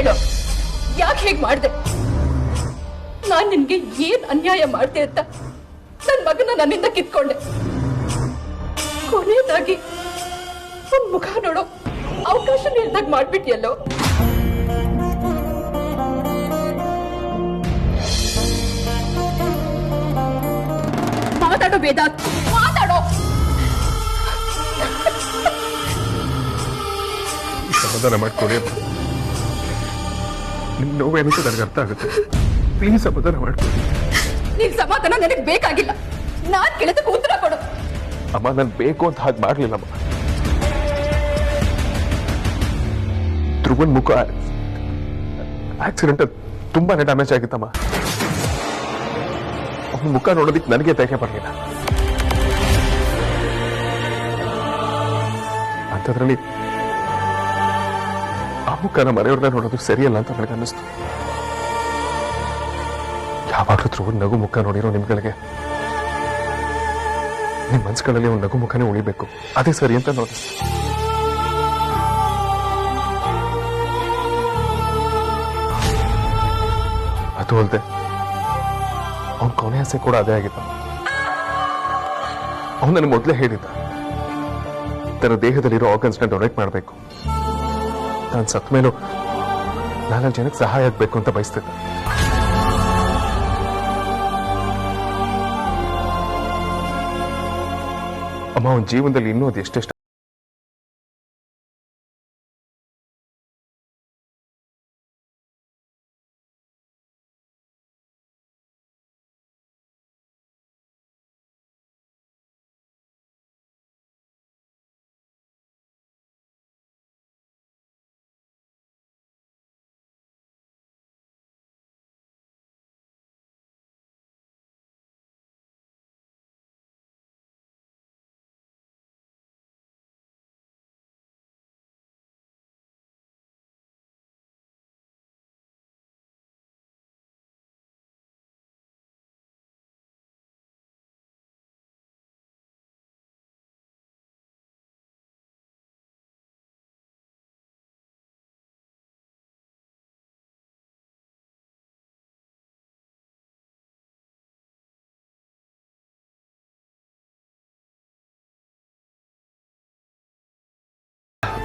ಹೇಳು, ಯಾಕೆ ಹೇಗ್ ಮಾಡ್ದೆ? ನಾನ್ ನಿನ್ಗೆ ಏನ್ ಅನ್ಯಾಯ ಮಾಡ್ದೆ ಅಂತ ನನ್ ಮಗನ ನನ್ನಿಂದ ಕಿತ್ಕೊಂಡೆ. ಕೊನೆಯದಾಗಿ ಒಂದ್ ಮುಖ ನೋಡೋ ಅವಕಾಶ ನೀಡ್ದಾಗ ಮಾಡ್ಬಿಟ್ಟಿಯಲ್ಲೋ. ಮಾತಾಡೋ ವೇದಾಂತ್, ಮಾತಾಡೋ. ಸಮಾಧಾನ ಮಾಡ್ಕೊಡಿ. ನಿಮ್ ನೋವೇನಂತ ನನಗೆ ಅರ್ಥ ಆಗುತ್ತೆ. ಪ್ಲೀಸ್ ಸಮಾಧಾನ ಮಾಡ್ಕೊಡಿ. ನಿನ್ ಸಮಾಧಾನ ನನಗೆ ಬೇಕಾಗಿಲ್ಲ. ನಾನ್ ಕೇಳಿದಕ್ಕೆ ಉತ್ತರ ಕೊಡು. ಅಮ್ಮ, ನಾನು ಬೇಕು ಅಂತ ಹಾಗೆ ಮಾಡ್ಲಿಲ್ಲಮ್ಮ. ಧ್ರುವನ್ ಮುಖ ಆಕ್ಸಿಡೆಂಟ್ ತುಂಬಾನೇ ಡ್ಯಾಮೇಜ್ ಆಗಿತ್ತಮ್ಮ. ಅವನ ಮುಖ ನೋಡೋದಿಕ್ ನನಗೆ ತೇಕೆ ಬರಲಿಲ್ಲ. ಅಂಥದ್ರಲ್ಲಿ ಆ ಮುಖನ ಮರೆಯವ್ರನ್ನ ನೋಡೋದು ಸರಿಯಲ್ಲ ಅಂತ ನನಗೆ ಅನ್ನಿಸ್ತು. ಯಾವಾಗಲೂ ಧ್ರುವನ್ ನಗು ಮುಖ ನೋಡಿರೋ ನಿಮ್ಗಳಿಗೆ ನಿಮ್ ಮನ್ಸುಗಳಲ್ಲಿ ಒಂದು ನಗು ಮುಖನೇ ಉಳಿಬೇಕು, ಅದೇ ಸರಿ ಅಂತ ನೋಡಿ. ಅದು ಅಲ್ಲದೆ ಅವನ ಕೊನೆ ಆಸೆ ಕೂಡ ಅದೇ ಆಗಿದ್ದ. ಅವನು ನನಗೆ ಮೊದಲೇ ಹೇಳಿದ್ದ, ತನ್ನ ದೇಹದಲ್ಲಿರೋ ಆರ್ಗನ್ಸ್ನ ಡೊನೇಟ್ ಮಾಡಬೇಕು, ನಾನು ಸತ್ ಮೇಲೂ 4 ಜನಕ್ಕೆ ಸಹಾಯ ಆಗ್ಬೇಕು ಅಂತ ಬಯಸ್ತಿದ್ದ. ಅಮ್ಮ, ಅವನ ಜೀವನದಲ್ಲಿ ಇನ್ನೂ ಅದು ಎಷ್ಟೆಷ್ಟು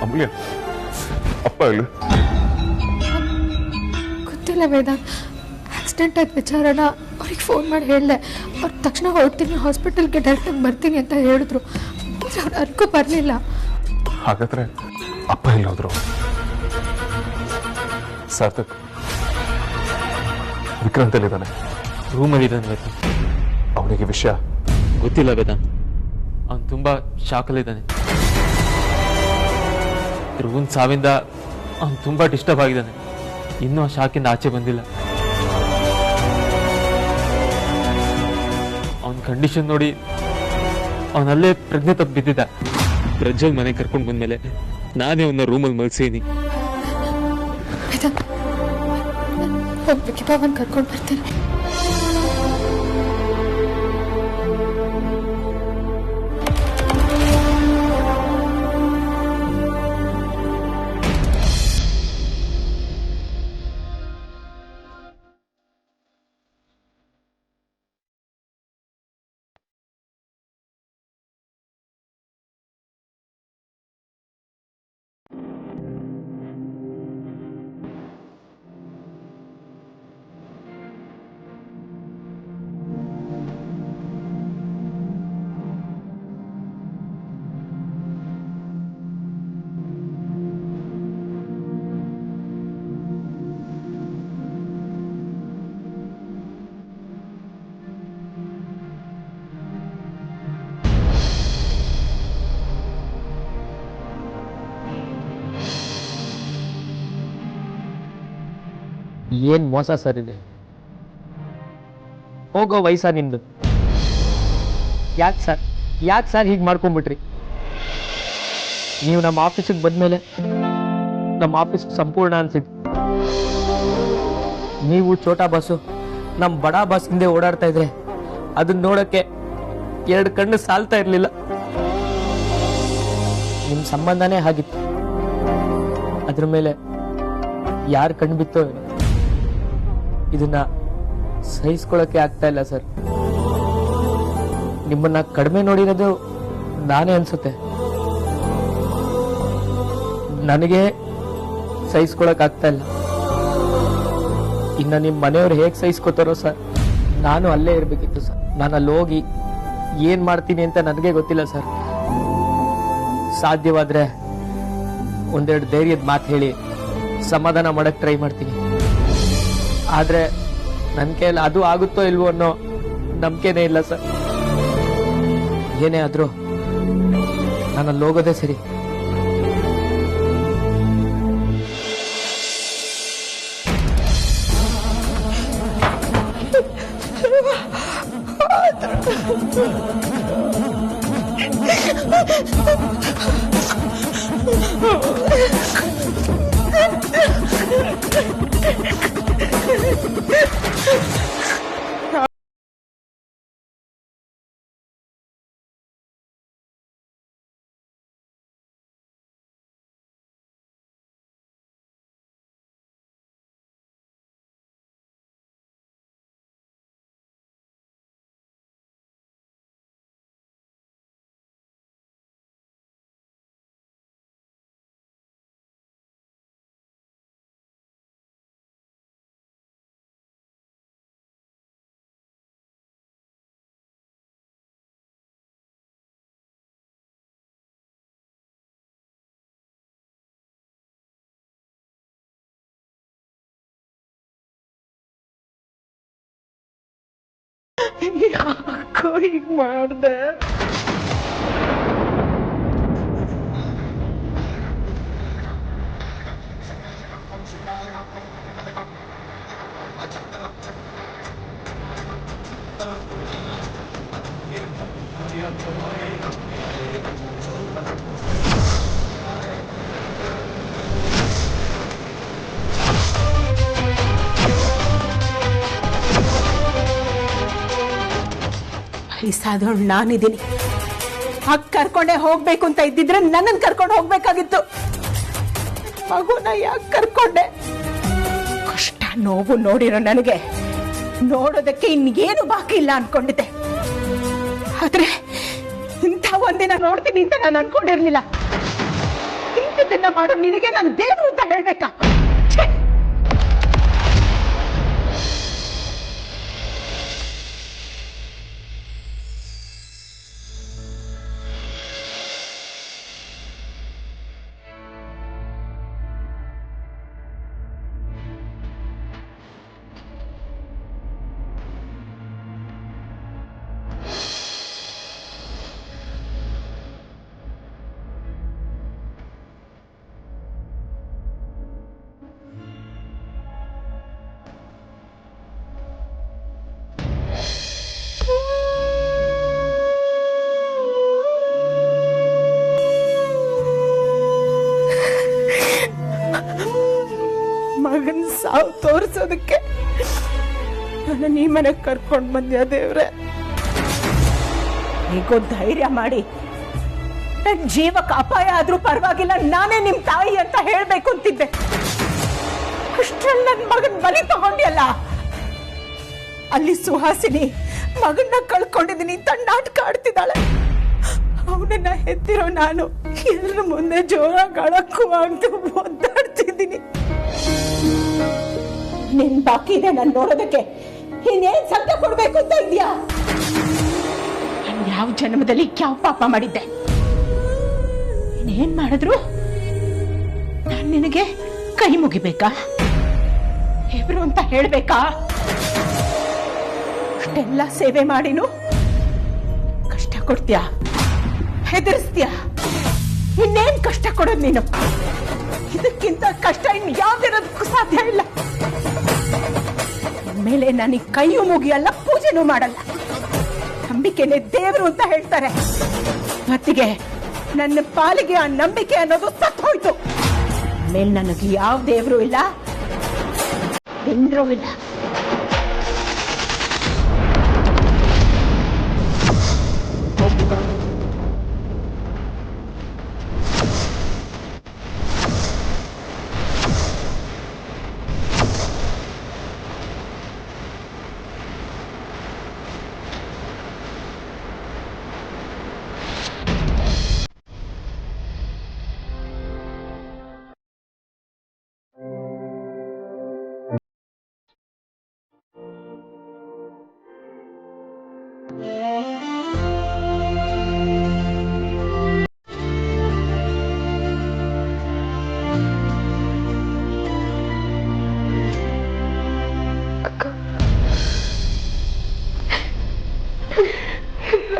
ಅಮೂಲ್ಯ ಅಪ್ಪ ಇಲ್ಲ ಗೊತ್ತಿಲ್ಲ ವೇದಾಂತ್. ಆಕ್ಸಿಡೆಂಟ್ ಆದ ವಿಚಾರನ ಅವ್ರಿಗೆ ಫೋನ್ ಮಾಡಿ ಹೇಳಿದೆ. ಅವ್ರು ತಕ್ಷಣ ಹೊರಡ್ತೀನಿ, ಹಾಸ್ಪಿಟಲ್ಗೆ ಡೈರೆಕ್ಟಾಗಿ ಬರ್ತೀನಿ ಅಂತ ಹೇಳಿದ್ರು. ಆದರೆ ಅವ್ರು ಅರ್ಕೂ ಬರಲಿಲ್ಲ. ಹಾಗಾದ್ರೆ ಅಪ್ಪ ಇಲ್ಲ ಹೋದ್ರು? ಸಾರ್ಥಕ್ ವಿಕ್ರಾಂತ್ ಎಲ್ಲಿದ್ದಾನೆ? ರೂಮಲ್ಲಿದ್ದಾನೆ ವೇದಾಂತ್. ಅವನಿಗೆ ವಿಷಯ ಗೊತ್ತಿಲ್ಲ ವೇದಾಂತ್. ಅವನು ತುಂಬಾ ಶಾಕಲ್ಲಿದ್ದಾನೆ. ಧ್ರುವನ್ ಸಾವಿಂದ ಅವನು ತುಂಬಾ ಡಿಸ್ಟರ್ಬ್ ಆಗಿದ್ದಾನೆ. ಇನ್ನೂ ಆ ಶಾಕಿಂದ ಆಚೆ ಬಂದಿಲ್ಲ. ಅವನ ಕಂಡೀಷನ್ ನೋಡಿ ಅವನಲ್ಲೇ ಪ್ರಜ್ಞೆ ತಪ್ಪಿ ಬಿದ್ದಿದ್ದ. ಪ್ರಜ್ವಲ್ ಮನೆ ಕರ್ಕೊಂಡು ಬಂದ್ಮೇಲೆ ನಾನೇ ಅವನ್ನ ರೂಮಲ್ಲಿ ಮಲ್ಸೀನಿ. ಹೋಗ್ಬೇಕಿ ಬಾಬನ್ ಕರ್ಕೊಂಡು ಬರ್ತೀನಿ. ಏನ್ ಮೋಸ ಸರ್ ಇದೆ. ಹೋಗೋ ವಯಸ್ಸ ನಿಂದು. ಯಾಕೆ ಸರ್ ಹೀಗೆ ಮಾಡ್ಕೊಂಡ್ಬಿಟ್ರಿ? ನೀವು ನಮ್ಮ ಆಫೀಸಿಗೆ ಬಂದ್ಮೇಲೆ ನಮ್ಮ ಆಫೀಸ್ ಸಂಪೂರ್ಣ ಅನ್ಸಿತ್ತು. ನೀವು ಛೋಟಾ ಬಾಸು ನಮ್ಮ ಬಡಾ ಬಾಸ್ ಹಿಂದೆ ಓಡಾಡ್ತಾ ಇದ್ರೆ ಅದನ್ನ ನೋಡಕ್ಕೆ 2 ಕಣ್ಣು ಸಾಲ್ತಾ ಇರಲಿಲ್ಲ. ನಿಮ್ಮ ಸಂಬಂಧನೇ ಆಗಿತ್ತು. ಅದ್ರ ಮೇಲೆ ಯಾರು ಕಣ್ಬಿತ್ತೋ ಏನೋ. ಇದನ್ನ ಸಹಿಸ್ಕೊಳಕ್ಕೆ ಆಗ್ತಾ ಇಲ್ಲ ಸರ್. ನಿಮ್ಮನ್ನ ಕಡಿಮೆ ನೋಡಿರೋದು ನಾನೇ ಅನ್ಸುತ್ತೆ. ನನಗೆ ಸಹಿಸ್ಕೊಳಕ್ ಆಗ್ತಾ ಇಲ್ಲ. ಇನ್ನ ನಿಮ್ ಮನೆಯವ್ರು ಹೇಗ್ ಸಹಿಸ್ಕೊತಾರೋ ಸರ್, ನಾನು ಅಲ್ಲೇ ಇರ್ಬೇಕಿತ್ತು ಸರ್. ನಾನು ಅಲ್ಲಿ ಹೋಗಿ ಏನ್ ಮಾಡ್ತೀನಿ ಅಂತ ನನಗೆ ಗೊತ್ತಿಲ್ಲ ಸರ್. ಸಾಧ್ಯವಾದ್ರೆ ಒಂದೆರಡು ಧೈರ್ಯದ ಮಾತು ಹೇಳಿ ಸಮಾಧಾನ ಮಾಡಕ್ ಟ್ರೈ ಮಾಡ್ತೀನಿ. ಆದ್ರೆ ನನ್ನ ಕೈಯಲ್ಲಿ ಅದು ಆಗುತ್ತೋ ಇಲ್ವೋ ಅನ್ನೋ ನಂಬಿಕೆನೇ ಇಲ್ಲ ಸರ್. ಏನೇ ಆದ್ರೂ ನಾನು ಅಲ್ಲಿ ಹೋಗೋದೇ ಸರಿ. ಯಾಕೋ ಹೀಗ್ ಮಾಡ್ದೆ? ವಯಸ್ಸಾದವಳು ನಾನಿದ್ದೀನಿ. ಕರ್ಕೊಂಡೆ ಹೋಗ್ಬೇಕು ಅಂತ ಇದ್ದಿದ್ರೆ ನನ್ನನ್ನು ಕರ್ಕೊಂಡು ಹೋಗ್ಬೇಕಾಗಿತ್ತು. ಮಗುನ ಯಾಕೆ ಕರ್ಕೊಂಡೆ? ಕಷ್ಟ ನೋವು ನೋಡಿರೋ ನನಗೆ ನೋಡೋದಕ್ಕೆ ಇನ್ನೇನು ಬಾಕಿ ಇಲ್ಲ ಅನ್ಕೊಂಡಿದ್ದೆ. ಆದ್ರೆ ಇಂಥ ಒಂದಿನ ನೋಡ್ತೀನಿ ಅಂತ ನಾನು ಅನ್ಕೊಂಡಿರ್ಲಿಲ್ಲ. ಇಂಥದನ್ನ ಮಾಡೋ ನಿನಗೆ ನಾನು ದೇವರು ಅಂತ ಹೇಳ್ಬೇಕಾ? ಮಗನ್ ಸಾವು ತೋರಿಸೋದಕ್ಕೆ ನನ್ನ ಈ ಮನೆಗೆ ಕರ್ಕೊಂಡು ಬಂದ್ಯಾ ದೇವ್ರೆ? ಹೇಗೋ ಧೈರ್ಯ ಮಾಡಿ ನನ್ ಜೀವಕ್ಕೆ ಅಪಾಯ ಆದ್ರೂ ಪರವಾಗಿಲ್ಲ, ನಾನೇ ನಿಮ್ ತಾಯಿ ಅಂತ ಹೇಳ್ಬೇಕು ಅಂತಿದ್ದೆ. ಅಷ್ಟ್ರಲ್ಲಿ ನನ್ ಮಗನ್ ಬಲಿ ತಗೊಂಡ್ಯಲ್ಲ. ಅಲ್ಲಿ ಸುಹಾಸಿನಿ ಮಗನ್ನ ಕಳ್ಕೊಂಡಿದ್ದೀನಿ ಅಂತ ನಾಟಕ ಆಡ್ತಿದ್ದಾಳೆ. ಅವನನ್ನ ಹೆತ್ತಿರೋ ನಾನು ಎಲ್ಲರ ಮುಂದೆ ಜೋರ ಗಳಕ್ಕೂ ಅಂತ ಒದ್ದಾಡ್ತಿದ್ದೀನಿ. ನಿನ್ ಬಾಕಿ ಇದೆ ನಾನು ನೋಡೋದಕ್ಕೆ. ಇನ್ನೇನ್ ಸಂತ ಕೊಡ್ಬೇಕು ಅಂತ ಇದೆಯಾ? ನಾನು ಯಾವ ಜನ್ಮದಲ್ಲಿ ಯಾವ ಪಾಪ ಮಾಡಿದ್ದೆ? ಇನ್ನೇನ್ ಮಾಡಿದ್ರು ನಾನ್ ನಿನಗೆ ಕೈ ಮುಗಿಬೇಕಾ? ಹೆಬ್ರು ಅಂತ ಹೇಳ್ಬೇಕಾ? ಅಷ್ಟೆಲ್ಲ ಸೇವೆ ಮಾಡಿನು ಕಷ್ಟ ಕೊಡ್ತೀಯಾ? ಹೆದರ್ಸ್ತೀಯಾ? ಇನ್ನೇನ್ ಕಷ್ಟ ಕೊಡೋದು ನೀನು? ಇದಕ್ಕಿಂತ ಕಷ್ಟ ಇನ್ ಯಾವ್ದಿರೋದಕ್ಕೂ ಸಾಧ್ಯ ಇಲ್ಲ. ಮೇಲೆ ನನಗೆ ಕೈಯೂ ಮುಗಿಯಲ್ಲ, ಪೂಜೆನೂ ಮಾಡಲ್ಲ. ನಂಬಿಕೆನೆ ದೇವರು ಅಂತ ಹೇಳ್ತಾರೆ. ಮತ್ತಿಗೆ ನನ್ನ ಪಾಲಿಗೆ ಆ ನಂಬಿಕೆ ಅನ್ನೋದು ಸತ್ತು ಹೋಯ್ತು. ಮೇಲೆ ನನಗೆ ಯಾವ ದೇವರು ಇಲ್ಲ, ಇಂದ್ರೂ ಇಲ್ಲ.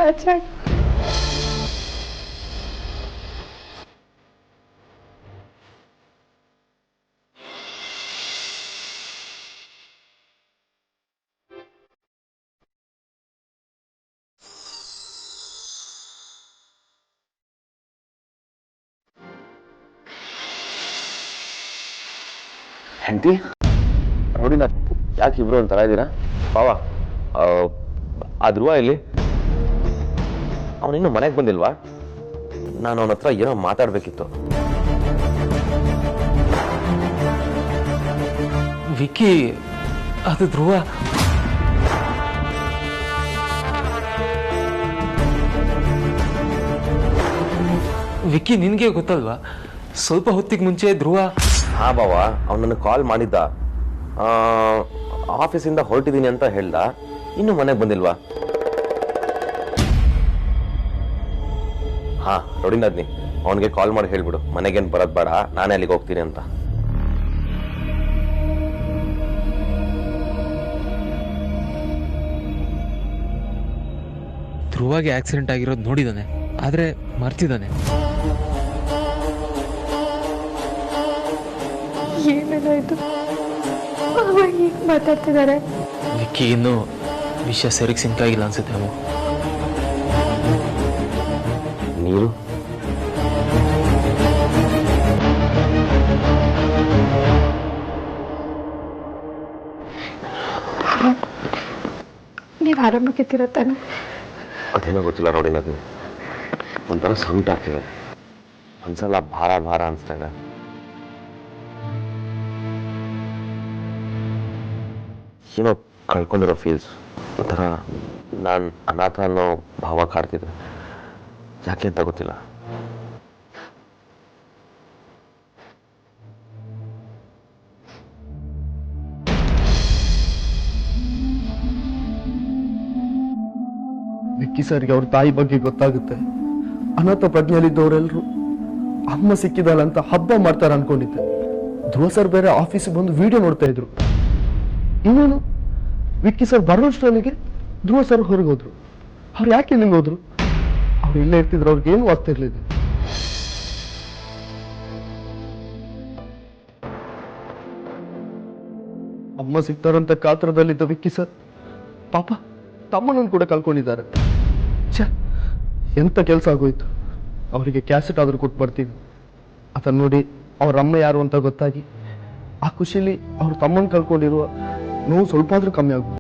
ರಾಜಣ್ಣ. ಹೆಂಡತಿ ನೋಡಿ, ನಾ ಯಾಕೆ ಇಬ್ರು ಒಂಥರ ಇದ್ದೀರಾ? ಬಾವಾ, ಆ ಧ್ರುವ ಇಲ್ಲಿ ಅವನಿನ್ನೂ ಮನೆಗೆ ಬಂದಿಲ್ವಾ? ನಾನು ಅವನ ಹತ್ರ ಏನೋ ಮಾತಾಡ್ಬೇಕಿತ್ತು. ವಿಕ್ಕಿ, ಅದು ಧ್ರುವ. ವಿಕ್ಕಿ, ನಿನಗೆ ಗೊತ್ತಲ್ವಾ, ಸ್ವಲ್ಪ ಹೊತ್ತಿಗೆ ಮುಂಚೆ ಧ್ರುವ. ಹಾ ಬಾವ, ಅವ್ನು ನನಗೆ ಕಾಲ್ ಮಾಡಿದ್ದ. ಆಫೀಸಿಂದ ಹೊರಟಿದ್ದೀನಿ ಅಂತ ಹೇಳ್ದ. ಇನ್ನು ಮನೆಗೆ ಬಂದಿಲ್ವಾ? ಹಾ ನೋಡಿ ನದ್ನಿ, ಅವನಿಗೆ ಕಾಲ್ ಮಾಡಿ ಹೇಳ್ಬಿಡು ಮನೆಗೇನು ಬರೋದ್ ಬೇಡ, ನಾನೇ ಅಲ್ಲಿಗೆ ಹೋಗ್ತೀನಿ ಅಂತ. ಧ್ರುವಾಗಿ ಆಕ್ಸಿಡೆಂಟ್ ಆಗಿರೋದು ನೋಡಿದಾನೆ, ಆದ್ರೆ ಮರ್ತಿದ್ದಾನೆ. ಏನೆಲ್ಲ ಇದು? ಅವಾಗ ಈಗ ಮಾತಾಡ್ತಿದ್ದಾರೆ. ವಿಕ್ಕಿ ಇನ್ನೂ ವಿಷಯ ಸರಿಗೆ ಸಿಂಕ್ ಆಗಿಲ್ಲ ಅನ್ಸುತ್ತೆ. ಅಮ್ಮ, ನೀರು ನೀವು ಆರಾಮಾಗಿದ್ದೀರ ತಾನೆ? ಅದೇನೋ ಗೊತ್ತಿಲ್ಲ ನೋಡಿ ನದ್ನಿ, ಒಂಥರ ಸಂಕಟ ಆಗ್ತಿದೆ. ಒಂದ್ಸಲ ಭಾರ ಭಾರ ಅನಿಸ್ತಾ ಇದೆ. ಏನೋ ಕಳ್ಕೊಂಡಿರೋ ಫೀಲ್ಸ್, ಒಂಥರ ನಾನು ಅನಾಥ ಅನ್ನೋ ಭಾವ ಕಾಡ್ತಿದೆ. ಯಾಕೆ ಅಂತ ಗೊತ್ತಿಲ್ಲ. ವಿಕ್ಕಿ ಸರ್ಗೆ ಅವ್ರ ತಾಯಿ ಬಗ್ಗೆ ಗೊತ್ತಾಗುತ್ತೆ. ಅನಾಥ ಪ್ರಜ್ಞೆಯಲ್ಲಿದ್ದವರೆಲ್ಲರೂ ಅಮ್ಮ ಸಿಕ್ಕಿದಲ್ಲ ಅಂತ ಹಬ್ಬ ಮಾಡ್ತಾರೆ ಅನ್ಕೊಂಡಿದ್ದೆ. ಧ್ರುವ ಸರ್ ಬೇರೆ ಆಫೀಸಿಗೆ ಬಂದು ವಿಡಿಯೋ ನೋಡ್ತಾ ಇದ್ರು. ಇನ್ನೇನು ವಿಕ್ಕಿ ಸರ್ ಬರೋಷ್ಟರಲ್ಲಿಗೆ ಧ್ರುವ ಸರ್ ಹೊರಗೆ ಹೋದ್ರು. ಅವ್ರು ಯಾಕೆ ನಿಂಗೆ ಹೋದ್ರು? ಅವ್ರು ಇಲ್ಲೇ ಇರ್ತಿದ್ರು, ಅವ್ರಿಗೆ ಏನು ಆಗ್ತಿರ್ಲಿಲ್ಲ. ಅಮ್ಮ ಸಿಗ್ತಾರಂತ ಕಾತ್ರದಲ್ಲಿದ್ದ ವಿಕ್ಕಿ ಸರ್ ಪಾಪ ತಮ್ಮನನ್ನು ಕೂಡ ಕಳ್ಕೊಂಡಿದ್ದಾರೆ. ಛೆ, ಎಂತ ಕೆಲಸ ಆಗೋಯ್ತು. ಅವರಿಗೆ ಕ್ಯಾಸೆಟ್ ಆದ್ರೂ ಕೊಟ್ಟು ಬರ್ತೀವಿ. ಅದನ್ನ ನೋಡಿ ಅವ್ರ ಅಮ್ಮ ಯಾರು ಅಂತ ಗೊತ್ತಾಗಿ ಆ ಖುಷಿಲಿ ಅವ್ರ ತಮ್ಮನ ಕಳ್ಕೊಂಡಿರುವ ನೋವು ಸ್ವಲ್ಪ ಆದ್ರೂ ಕಮ್ಮಿ ಆಗುತ್ತೆ.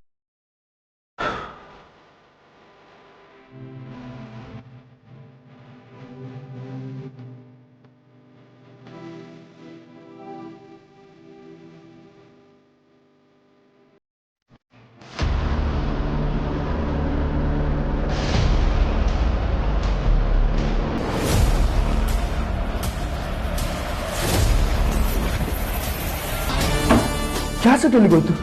ಕ್ಯಾಸೆಟ್ ಎಲ್ಲಿಗೆ ಹೋಯ್ತು?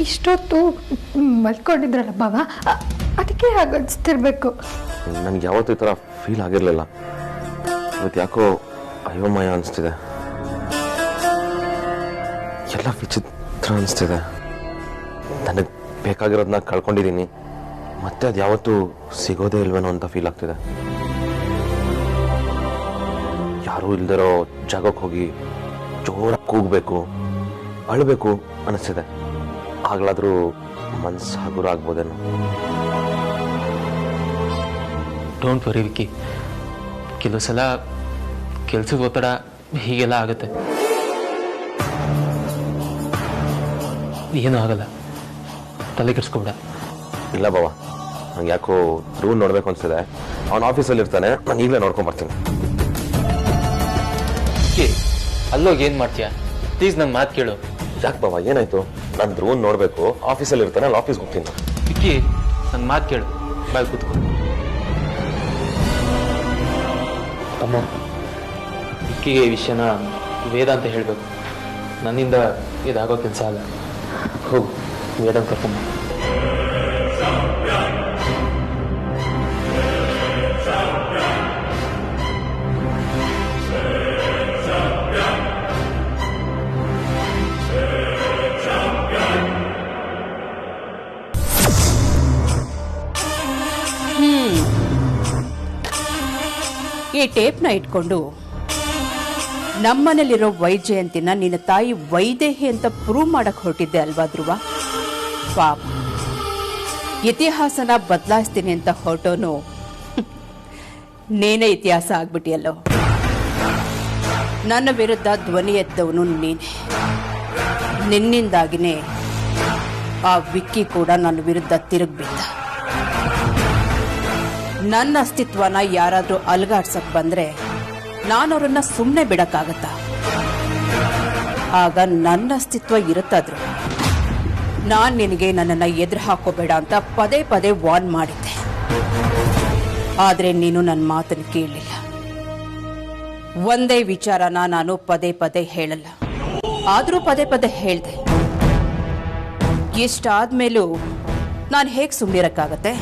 ಇಷ್ಟೊತ್ತು ಮಲ್ಕೊಂಡಿದ್ರಲ್ಲ ಬಾವ, ಅದಕ್ಕೆ ಹಾಗೆ ಅನಿಸ್ತಿರ್ಬೇಕು. ನನಗೆ ಯಾವತ್ತೂ ಈ ಥರ ಫೀಲ್ ಆಗಿರಲಿಲ್ಲ. ಇವತ್ತು ಯಾಕೋ ಅಯೋಮಯ ಅನಿಸ್ತಿದೆ. ಎಲ್ಲ ವಿಚಿತ್ರ ಅನಿಸ್ತಿದೆ. ನನಗೆ ಬೇಕಾಗಿರೋದನ್ನ ಕಳ್ಕೊಂಡಿದ್ದೀನಿ, ಮತ್ತೆ ಅದು ಯಾವತ್ತೂ ಸಿಗೋದೇ ಇಲ್ವೇನೋ ಅಂತ ಫೀಲ್ ಆಗ್ತಿದೆ. ಯಾರೂ ಇಲ್ದಿರೋ ಜಾಗಕ್ಕೆ ಹೋಗಿ ಜೋರಾಗಿ ಕೂಗಬೇಕು, ಅಳಬೇಕು ಅನಿಸ್ತಿದೆ. ಆಗ್ಲಾದ್ರೂ ಮನಸ್ಸು ಹಗುರ ಆಗ್ಬೋದೇನೋ. ಡೋಂಟ್ ವರಿ ವಿಕ್ಕಿ, ಕೆಲವು ಸಲ ಕೆಲಸದ ಒತ್ತಡ ಹೀಗೆಲ್ಲ ಆಗುತ್ತೆ. ಏನೂ ಆಗಲ್ಲ, ತಲೆ ಕೆಡಿಸ್ಕೊಬೇಡ. ಇಲ್ಲ ಬಾವ, ನಂಗೆ ಯಾಕೋ ರೂಲ್ ನೋಡ್ಬೇಕು ಅನ್ಸಿದೆ. ಅವನ ಆಫೀಸಲ್ಲಿ ಇರ್ತಾನೆ, ನಾನು ಈಗಲೇ ನೋಡ್ಕೊಂಡ್ ಬರ್ತೀನಿ. ಅಲ್ಲೋಗಿ ಏನು ಮಾಡ್ತೀಯಾ? ಪ್ಲೀಸ್ ನನ್ನ ಮಾತು ಕೇಳು. ಯಾಕೆ ಬಾವ, ಏನಾಯ್ತು? ನಾನು ಧ್ರುವನ್ ನೋಡ್ಬೇಕು, ಆಫೀಸಲ್ಲಿ ಇರ್ತಾನೆ, ಅಲ್ಲಿ ಆಫೀಸ್ಗೆ ಹೋಗ್ತೀನಿ. ವಿಕ್ಕಿ, ನನ್ನ ಮಾತು ಕೇಳು, ಬಾಯ್ ಕೂತ್ಕೊ. ಅಮ್ಮ, ವಿಕ್ಕಿಗೆ ಈ ವಿಷಯನ ವೇದ ಅಂತ ಹೇಳಬೇಕು. ನನ್ನಿಂದ ಇದಾಗೋ ಕೆಲಸ ಅಲ್ಲ. ಹೋಗು, ವೇದನ್ ಕರ್ಕೊಂಬ. ಟೇಪ್ನ ಇಟ್ಕೊಂಡು ನಮ್ಮನೇಲಿರೋ ವೈಜಯಂತಿನ ನಿನ್ನ ತಾಯಿ ವೈದೇಹಿ ಅಂತ ಪ್ರೂವ್ ಮಾಡಕ್ ಹೊರಟಿದ್ದೆ ಅಲ್ವಾ ಧ್ರುವ? ಪಾಪ, ಇತಿಹಾಸನ ಬದಲಾಯಿಸ್ತೀನಿ ಅಂತ ಹೊರಟೋನು ನೇನೇ ಇತಿಹಾಸ ಆಗ್ಬಿಟ್ಟಿಯಲ್ಲೋ. ನನ್ನ ವಿರುದ್ಧ ಧ್ವನಿ ಎದ್ದವನು ನೀನೆ. ನಿನ್ನಿಂದಾಗಿನೇ ಆ ವಿಕ್ಕಿ ಕೂಡ ನನ್ನ ವಿರುದ್ಧ ತಿರುಗ್ಬಿದ್ದ. ನನ್ನ ಅಸ್ತಿತ್ವನ ಯಾರಾದ್ರೂ ಅಲುಗಾಡ್ಸಕ್ ಬಂದ್ರೆ ನಾನವ್ರನ್ನ ಸುಮ್ಮನೆ ಬಿಡಕ್ಕಾಗತ್ತಾ? ಆಗ ನನ್ನ ಅಸ್ತಿತ್ವ ಇರುತ್ತಾದ್ರು ನಾನ್ ನಿನಗೆ ನನ್ನನ್ನ ಎದುರು ಹಾಕೋಬೇಡ ಅಂತ ಪದೇ ಪದೇ ವಾರ್ನ್ ಮಾಡಿದ್ದೆ. ಆದ್ರೆ ನೀನು ನನ್ನ ಮಾತನ್ನು ಕೇಳಲಿಲ್ಲ. ಒಂದೇ ವಿಚಾರನ ನಾನು ಪದೇ ಪದೇ ಹೇಳಲ್ಲ, ಆದ್ರೂ ಪದೇ ಪದೇ ಹೇಳ್ದೆ. ಇಷ್ಟಾದ್ಮೇಲೂ ನಾನು ಹೇಗೆ ಸುಮ್ಮನಿರಕ್ಕಾಗತ್ತೆ?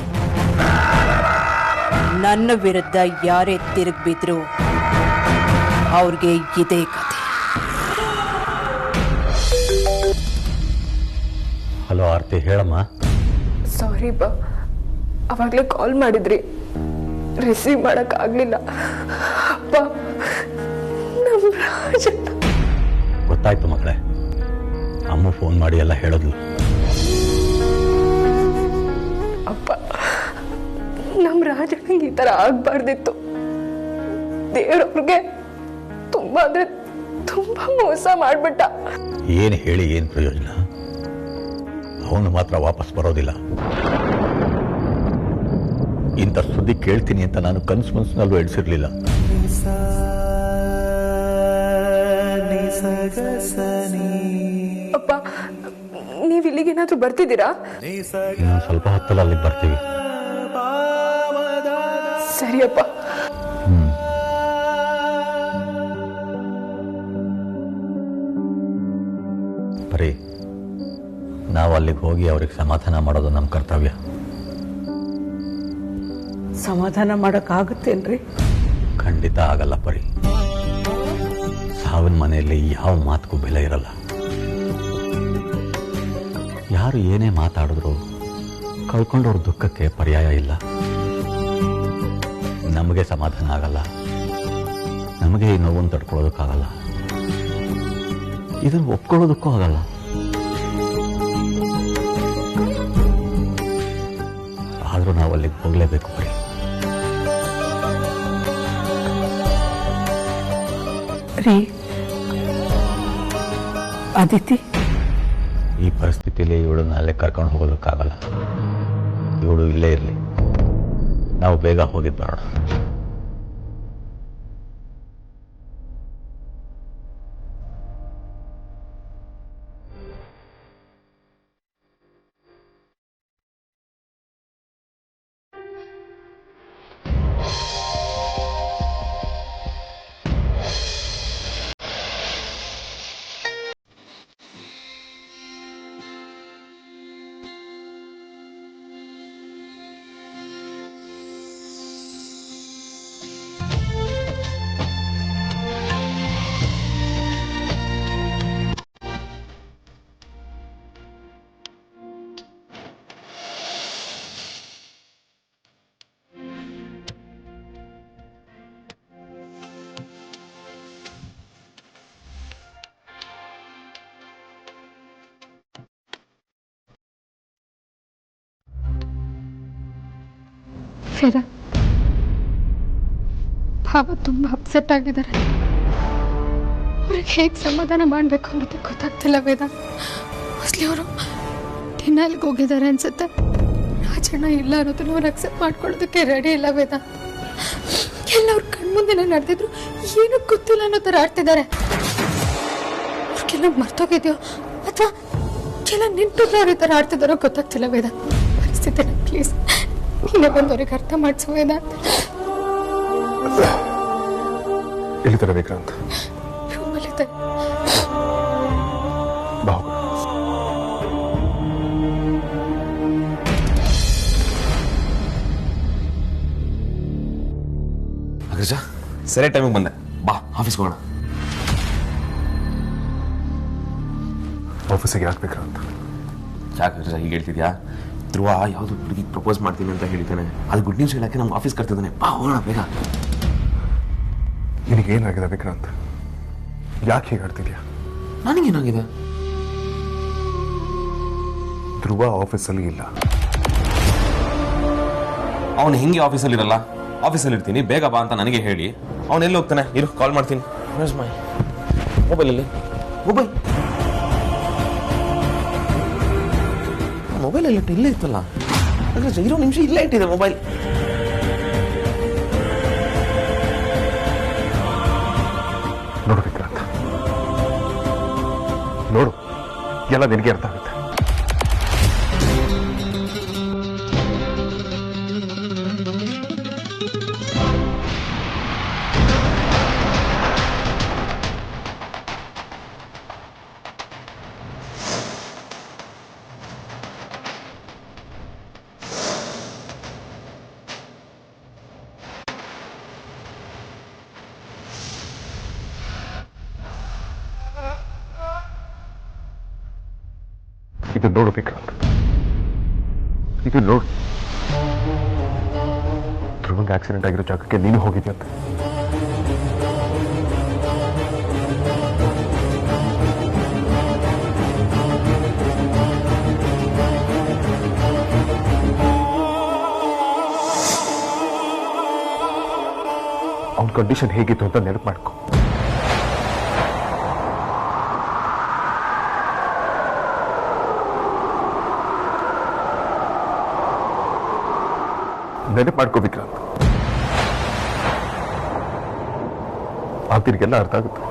ನನ್ನ ವಿರುದ್ಧ ಯಾರೇ ತಿರುಗ್ಬಿದ್ರು ಅವ್ರಿಗೆ ಇದೇ ಕತೆ. ಹಲೋ ಆರ್ತಿ, ಹೇಳಮ್ಮ. ಸಾರಿ ಬಾ, ಅವಾಗಲೇ ಕಾಲ್ ಮಾಡಿದ್ರಿ, ರಿಸೀವ್ ಮಾಡೋಕ್ಕಾಗಲಿಲ್ಲ. ಅಪ್ಪ, ನಮ್ಮ ರಾಜಣ್ಣ. ಗೊತ್ತಾಯ್ತು ಮಗಳೇ, ಅಮ್ಮ ಫೋನ್ ಮಾಡಿ ಎಲ್ಲ ಹೇಳಿದ್ಲು. ಅಪ್ಪ, ನಮ್ಮ ರಾಜಣ್ಣಂಗೆ ಈ ಥರ ಆಗಬಾರ್ದಿತ್ತು. ದೇವ್ರವ್ರಿಗೆ ತುಂಬ ಅಂದರೆ ತುಂಬ ಮೋಸ ಮಾಡಿಬಿಟ್ಟ. ಏನು ಹೇಳಿ ಏನು ಪ್ರಯೋಜನ? ಅವನು ಮಾತ್ರ ವಾಪಸ್ ಬರೋದಿಲ್ಲ. ಇಂಥ ಸುದ್ದಿ ಕೇಳ್ತೀನಿ ಅಂತ ನಾನು ಕನಸು ಮನಸ್ಸಿನಲ್ಲೂ ಎಡ್ಸಿರ್ಲಿಲ್ಲ. ಅಪ್ಪ, ನೀವು ಇಲ್ಲಿಗೇನಾದ್ರೂ ಬರ್ತಿದ್ದೀರಾ? ಇನ್ನೊಂದು ಸ್ವಲ್ಪ ಹೊತ್ತಲ್ಲಿ ಅಲ್ಲಿಗೆ ಬರ್ತೀವಿ. ಸರಿಯಪ್ಪ. ಬರೀ ನಾವು ಅಲ್ಲಿಗೆ ಹೋಗಿ ಅವ್ರಿಗೆ ಸಮಾಧಾನ ಮಾಡೋದು ನಮ್ಮ ಕರ್ತವ್ಯ. ಸಮಾಧಾನ ಮಾಡೋಕ್ಕಾಗುತ್ತೇನ್ರಿ? ಖಂಡಿತ ಆಗಲ್ಲ ಪರಿ. ಸಾವಿನ ಮನೆಯಲ್ಲಿ ಯಾವ ಮಾತಕ್ಕೂ ಬೆಲೆ ಇರಲ್ಲ. ಯಾರು ಏನೇ ಮಾತಾಡಿದ್ರು ಕಳ್ಕೊಂಡವ್ರ ದುಃಖಕ್ಕೆ ಪರ್ಯಾಯ ಇಲ್ಲ. ನಮಗೆ ಸಮಾಧಾನ ಆಗಲ್ಲ, ನಮಗೆ ಈ ನೋವನ್ನು ತಡ್ಕೊಳ್ಳೋದಕ್ಕಾಗಲ್ಲ, ಇದನ್ನು ಒಪ್ಕೊಳ್ಳೋದಕ್ಕೂ ಆಗಲ್ಲ. ಆದರೂ ನಾವು ಅಲ್ಲಿಗೆ ಹೋಗಲೇಬೇಕು ಬರೀ. ರೀ ಅದಿತಿ, ಈ ಪರಿಸ್ಥಿತಿಯಲ್ಲಿ ಇವಳನ್ನ ಅಲ್ಲೇ ಕರ್ಕೊಂಡು ಹೋಗೋದಕ್ಕಾಗಲ್ಲ. ಇವಳು ಇಲ್ಲೇ ಇರಲಿ, ನಾವು ಬೇಗ ಹೋಗಿದ್ದು ಬರೋಣ. ಭಾವ ತುಂಬ ಅಪ್ಸೆಟ್ ಆಗಿದ್ದಾರೆ. ಅವ್ರಿಗೆ ಹೇಗೆ ಸಮಾಧಾನ ಮಾಡಬೇಕು ಅನ್ನೋದು ಗೊತ್ತಾಗ್ತಿಲ್ಲ ವೇದ. ಮೋಸ್ಟ್ಲಿ ಅವರು ಡಿನ್ನಲ್ಗೆ ಹೋಗಿದ್ದಾರೆ ಅನ್ಸುತ್ತೆ. ರಾಜಣ್ಣ ಇಲ್ಲ ಅನ್ನೋದನ್ನ ಅವ್ರು ಅಕ್ಸೆಪ್ಟ್ ಮಾಡ್ಕೊಳ್ಳೋದಕ್ಕೆ ರೆಡಿ ಇಲ್ಲ ವೇದ. ಎಲ್ಲ ಅವ್ರ ಕಣ್ಮುಂದೆನೇ ನಡೆದಿದ್ರು ಏನೂ ಗೊತ್ತಿಲ್ಲ ಅನ್ನೋ ಥರ ಆಡ್ತಿದ್ದಾರೆ. ಅವ್ರಿಗೆಲ್ಲ ಮರ್ತೋಗಿದೆಯೋ ಅಥವಾ ಎಲ್ಲ ನಿಂತಿದ್ರೆ ಅವ್ರ ಈ ಥರ ಆಡ್ತಿದ್ದಾರೋ ಗೊತ್ತಾಗ್ತಿಲ್ಲ ವೇದ. ಪರಿಸ್ಥಿತಿನ ಪ್ಲೀಸ್ ಇಲ್ಲೇ ಬಂದು ಅವ್ರಿಗೆ ಅರ್ಥ ಮಾಡಿಸು ವೇದ. ಎಲ್ಲಿದ್ದಾರೆ ವಿಕ್ರಾಂತ್? ರೂಮಲ್ಲಿದ್ದಾರೆ. ಬಾ. ಅಗ್ರಜ, ಸರಿ ಟೈಮಿಗೆ ಬಂದೆ. ಬಾ, ಆಫೀಸ್ಗೆ ಹೋಗೋಣ. ಆಫೀಸಿಗೆ ಯಾಕೆ ವಿಕ್ರಾಂತ್? ಯಾಕೆ ಅಗ್ರಜ ಹೀಗೆ ಹೇಳ್ತಿದ್ಯಾ? ಧ್ರುವ ಯಾವುದು ಹುಡುಗಿಗೆ ಪ್ರಪೋಸ್ ಮಾಡ್ತೀನಿ ಅಂತ ಹೇಳಿದ್ದಾನೆ. ಅದು ಗುಡ್ ನ್ಯೂಸ್ ಹೇಳಕ್ಕೆ ನಮ್ಮ ಆಫೀಸ್ ಕರ್ತಿದ್ದಾನೆ. ಬಾ ಹೋಗೋಣ ಬೇಗ. ನಿನಗೇನಾಗಿದೆ ವಿಕ್ರಾಂತ್? ಯಾಕೆ ಹೀಗಾಡ್ತಿದ್ಯಾ? ನನಗೇನಾಗಿದೆ? ಧ್ರುವ ಆಫೀಸಲ್ಲಿ ಇಲ್ಲ. ಅವನು ಹೆಂಗೆ ಆಫೀಸಲ್ಲಿ ಇರಲ್ಲ? ಆಫೀಸಲ್ಲಿ ಇರ್ತೀನಿ, ಬೇಗ ಬಾ ಅಂತ ನನಗೆ ಹೇಳಿ ಅವನು ಎಲ್ಲಿ ಹೋಗ್ತಾನೆ? ಇರು, ಕಾಲ್ ಮಾಡ್ತೀನಿ. ಮೊಬೈಲಲ್ಲಿ ಮೊಬೈಲ್ ಎಲ್ಲ ಇಲ್ಲೇ ಇತ್ತಲ್ಲ, ಇರೋ ನಿಮಿಷ ಇಲ್ಲೇ ಇಟ್ಟಿದೆ ಮೊಬೈಲ್. ನೋಡು ವಿಕ್ರಾಂತ್, ನೋಡು, ಎಲ್ಲ ನಿನಗೆ ಅರ್ಥ ಆಗುತ್ತೆ. ಇದು ನೋಡು ವಿಕ್ರಾಂತ್, ಇದು ನೋಡು. ಧ್ರುವಂಗೆ ಆಕ್ಸಿಡೆಂಟ್ ಆಗಿರೋ ಜಾಗಕ್ಕೆ ನೀನು ಹೋಗಿದ್ಯಂತೆ. ಅವನ ಕಂಡೀಷನ್ ಹೇಗಿತ್ತು ಅಂತ ನೆನಪು ಮಾಡ್ಕೊ. ನೆನಪು ಮಾಡ್ಕೋ ವಿಕ್ರಾಂತ್, ಆ ತಿರ್ಗೆಲ್ಲ ಅರ್ಥ ಆಗುತ್ತೆ.